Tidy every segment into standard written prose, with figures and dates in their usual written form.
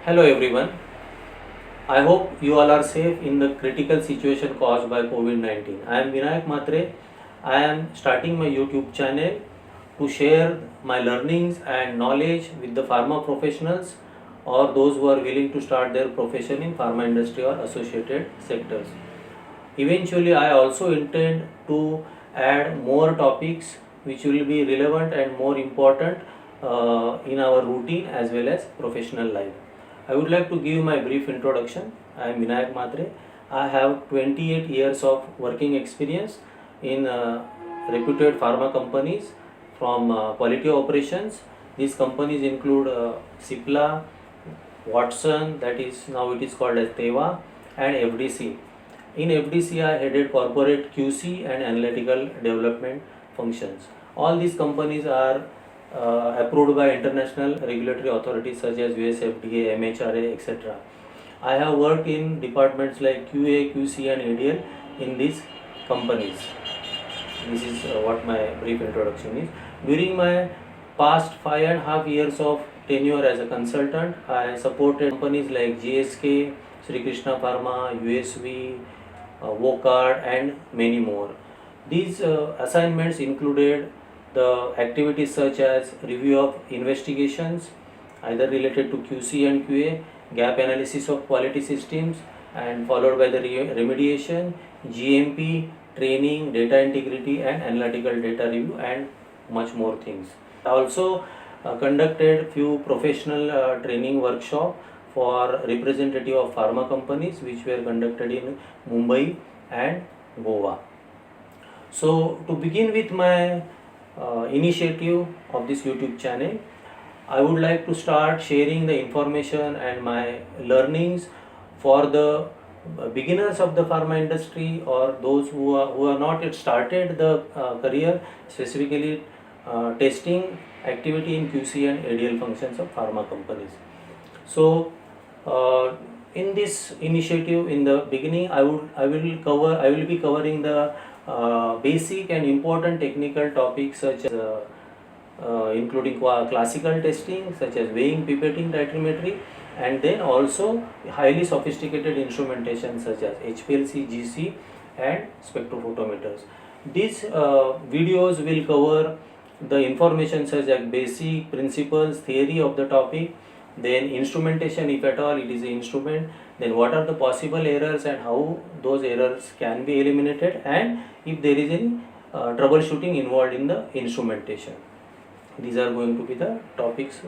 Hello everyone. I hope you all are safe in the critical situation caused by COVID-19. I am Vinayak Matre. I am starting my YouTube channel to share my learnings and knowledge with the pharma professionals or those who are willing to start their profession in pharma industry or associated sectors. Eventually, I also intend to add more topics which will be relevant and more important in our routine as well as professional life. I would like to give my brief introduction. I am Vinayak Matre. I have 28 years of working experience in reputed pharma companies from quality operations. These companies include Cipla, Watson, that is now it is called as Teva, and FDC. In FDC, I headed corporate QC and analytical development functions. All these companies are approved by international regulatory authorities such as US FDA, MHRA, etc. I have worked in departments like QA, QC, and ADL in these companies. This is what my brief introduction is. During my past 5.5 years of tenure as a consultant, I supported companies like GSK, Sri Krishna Pharma, USV, Vocard, and many more. These assignments included the activities such as review of investigations, either related to QC and QA, gap analysis of quality systems, and followed by the remediation, GMP, training, data integrity, and analytical data review, and much more things. I also conducted few professional training workshop for representative of pharma companies which were conducted in Mumbai and Goa. So to begin with my initiative of this YouTube channel, I would like to start sharing the information and my learnings for the beginners of the pharma industry or those who are not yet started the career, specifically testing activity in QC and ADL functions of pharma companies. So in this initiative, in the beginning, I will be covering the basic and important technical topics such as including classical testing such as weighing, pipetting, titrimetry, and then also highly sophisticated instrumentation such as HPLC, GC, and spectrophotometers. These videos will cover the information such as basic principles, theory of the topic, then instrumentation if at all it is an instrument, then what are the possible errors and how those errors can be eliminated, and if there is any troubleshooting involved in the instrumentation. These are going to be the topics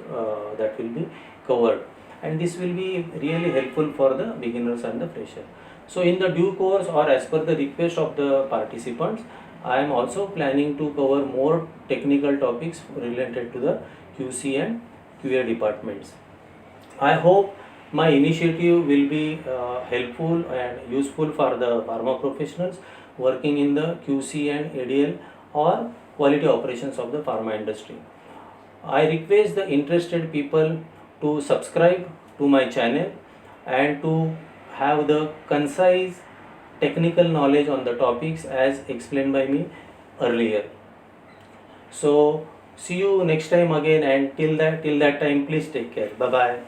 that will be covered, and this will be really helpful for the beginners and the fresher. So in the due course or as per the request of the participants, I am also planning to cover more technical topics related to the QC and QA departments. I hope my initiative will be helpful and useful for the pharma professionals working in the QC and ADL or quality operations of the pharma industry. I request the interested people to subscribe to my channel and to have the concise technical knowledge on the topics as explained by me earlier. So see you next time again, and till that time, please take care. Bye bye.